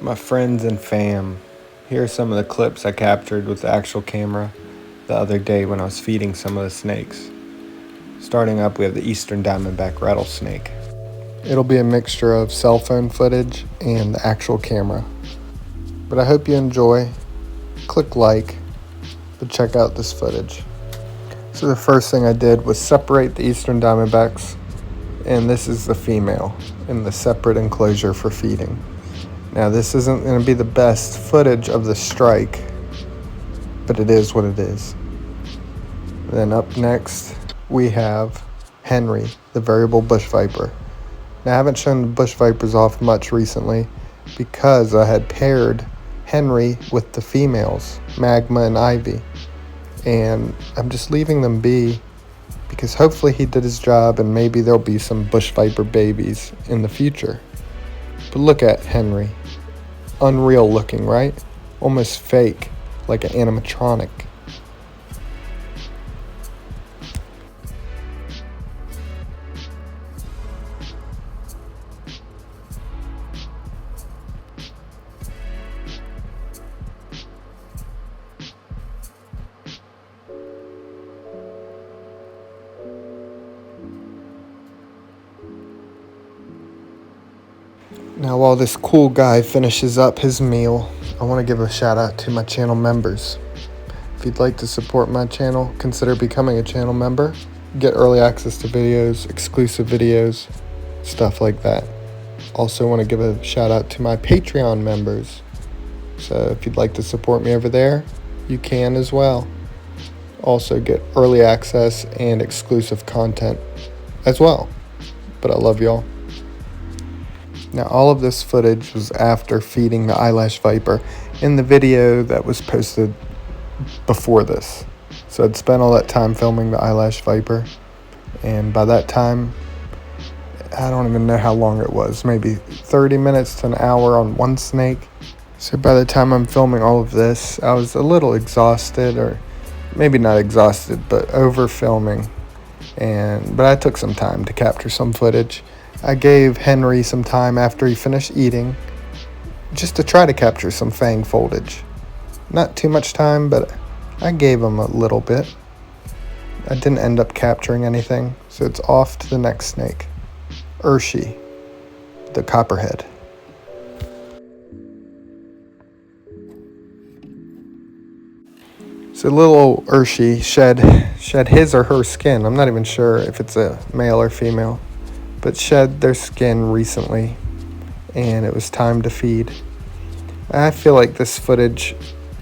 My friends and fam, here are some of the clips I captured with the actual camera the other day when I was feeding some of the snakes. Starting up, we have the eastern diamondback rattlesnake. It'll be a mixture of cell phone footage and the actual camera. But I hope you enjoy. Click like, but check out this footage. So the first thing I did was separate the eastern diamondbacks, and this is the female in the separate enclosure for feeding. Now this isn't going to be the best footage of the strike, but it is what it is. Then up next we have Henry, the variable bush viper. Now I haven't shown the bush vipers off much recently because I had paired Henry with the females, Magma and Ivy, and I'm just leaving them be because hopefully he did his job and maybe there'll be some bush viper babies in the future. But look at Henry. Unreal looking, right? Almost fake, like an animatronic. Now while this cool guy finishes up his meal, I want to give a shout out to my channel members. If you'd like to support my channel, consider becoming a channel member. Get early access to videos, exclusive videos, stuff like that. Also want to give a shout out to my Patreon members. So if you'd like to support me over there, you can as well. Also get early access and exclusive content as well. But I love y'all. Now all of this footage was after feeding the eyelash viper in the video that was posted before this. So I'd spent all that time filming the eyelash viper, and by that time, I don't even know how long it was, maybe 30 minutes to an hour on one snake. So by the time I'm filming all of this, I was a little exhausted, or maybe not exhausted, but over filming. But I took some time to capture some footage. I gave Henry some time after he finished eating, just to try to capture some fang foldage. Not too much time, but I gave him a little bit. I didn't end up capturing anything, so it's off to the next snake. Urshi, the copperhead. So little old Urshi shed his or her skin. I'm not even sure if it's a male or female, but shed their skin recently, and it was time to feed. I feel like this footage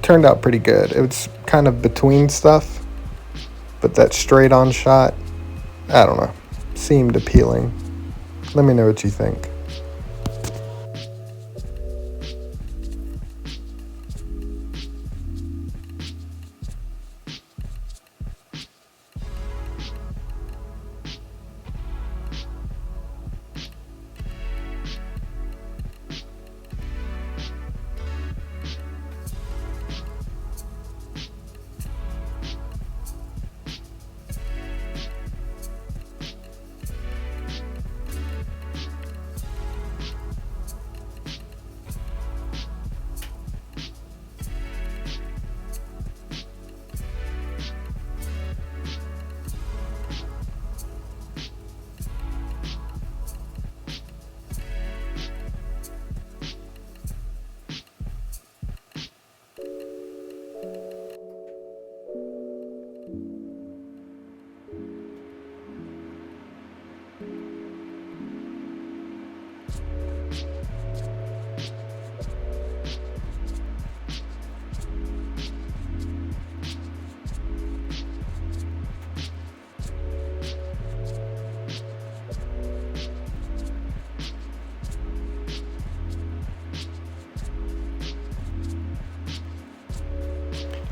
turned out pretty good. It was kind of between stuff, but that straight on shot, I don't know, seemed appealing. Let me know what you think.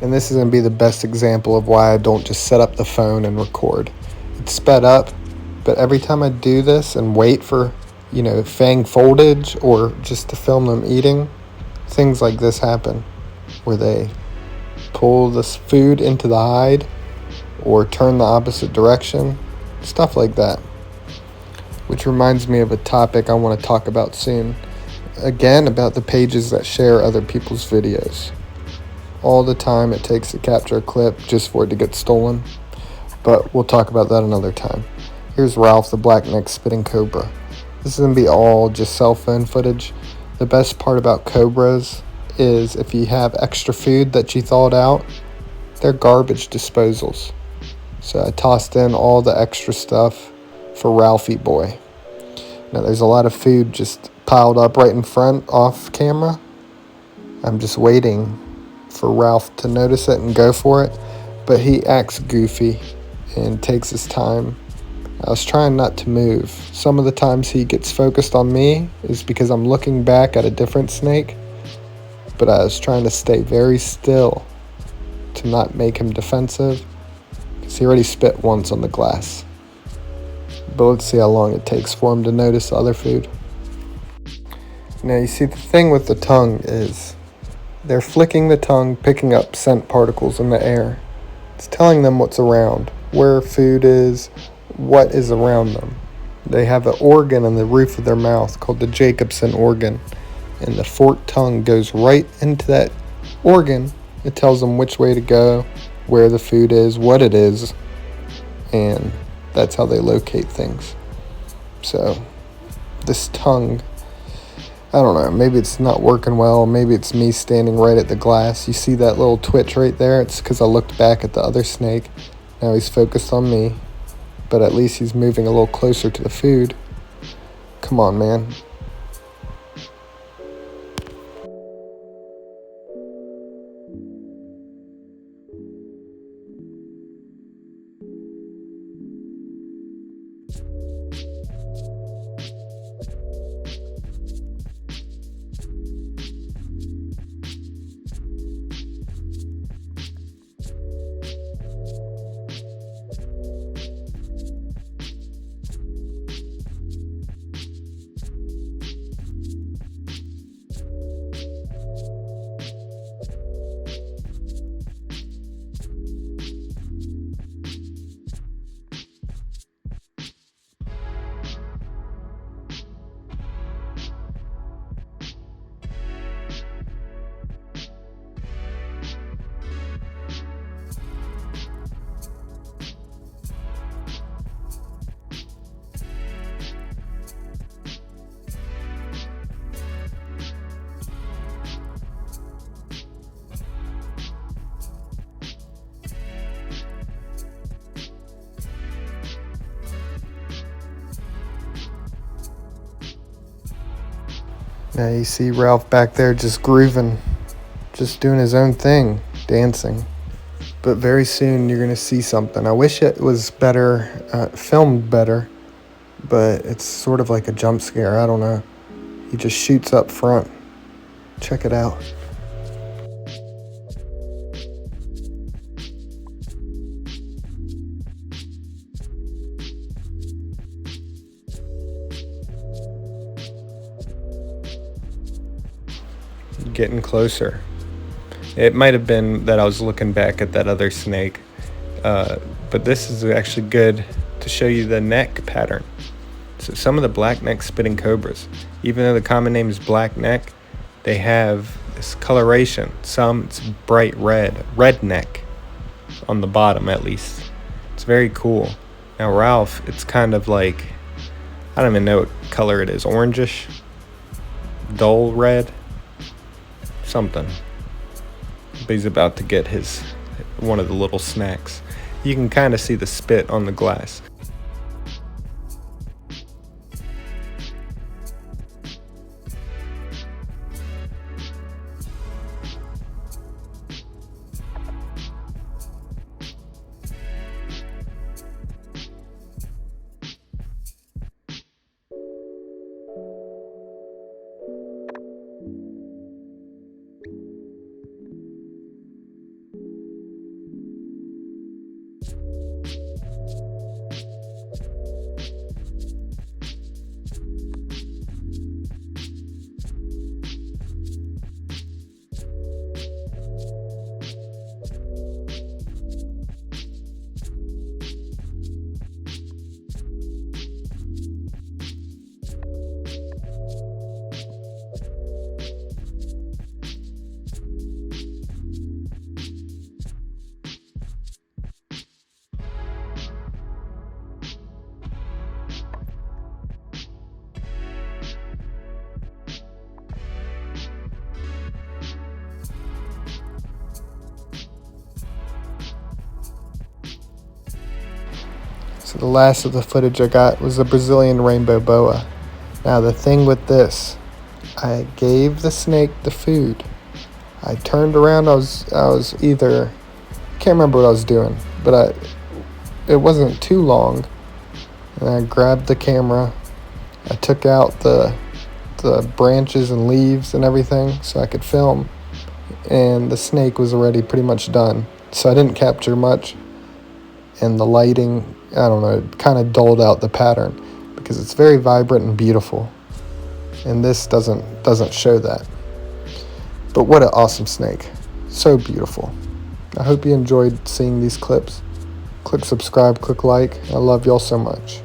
And this is going to be the best example of why I don't just set up the phone and record. It's sped up, but every time I do this and wait for, fang foldage or just to film them eating, things like this happen, where they pull this food into the hide or turn the opposite direction, stuff like that. Which reminds me of a topic I want to talk about soon. again about the pages that share other people's videos. All the time it takes to capture a clip just for it to get stolen. But we'll talk about that another time. Here's Ralph the black-necked spitting cobra. This is going to be all just cell phone footage. The best part about cobras is if you have extra food that you thawed out, they're garbage disposals. So I tossed in all the extra stuff for Ralphie boy. Now there's a lot of food just piled up right in front off camera. I'm just waiting for Ralph to notice it and go for it, but he acts goofy and takes his time. I was trying not to move. Some of the times he gets focused on me is because I'm looking back at a different snake, but I was trying to stay very still to not make him defensive, because he already spit once on the glass. But let's see how long it takes for him to notice the other food. Now you see, the thing with the tongue is they're flicking the tongue, picking up scent particles in the air. It's telling them what's around, where food is, what is around them. They have an organ on the roof of their mouth called the Jacobson organ, and the forked tongue goes right into that organ. It tells them which way to go, where the food is, what it is, and that's how they locate things. So this tongue, I don't know, maybe it's not working well, maybe it's me standing right at the glass. You see that little twitch right there? It's because I looked back at the other snake. Now he's focused on me, but at least he's moving a little closer to the food. Come on, man. Now you see Ralph back there just grooving, just doing his own thing, dancing. But very soon you're going to see something. I wish it was better, filmed better, but it's sort of like a jump scare. I don't know. He just shoots up front. Check it out. Getting closer. It might have been that I was looking back at that other snake, but this is actually good to show you the neck pattern. So some of the black neck spitting cobras, even though the common name is black neck, they have this coloration. Some it's bright red neck on the bottom at least. It's very cool. Now Ralph, it's kind of like, I don't even know what color it is, orangish, dull red, something. But he's about to get one of the little snacks. You can kind of see the spit on the glass. So the last of the footage I got was a Brazilian rainbow boa. Now the thing with this, I gave the snake the food. I turned around, I was either, can't remember what I was doing, but it wasn't too long. And I grabbed the camera, I took out the branches and leaves and everything so I could film, and the snake was already pretty much done. So I didn't capture much, and the lighting, I don't know, it kind of dulled out the pattern because it's very vibrant and beautiful, and this doesn't show that. But what an awesome snake, so beautiful. I hope you enjoyed seeing these clips. Click subscribe, click like. I love y'all so much.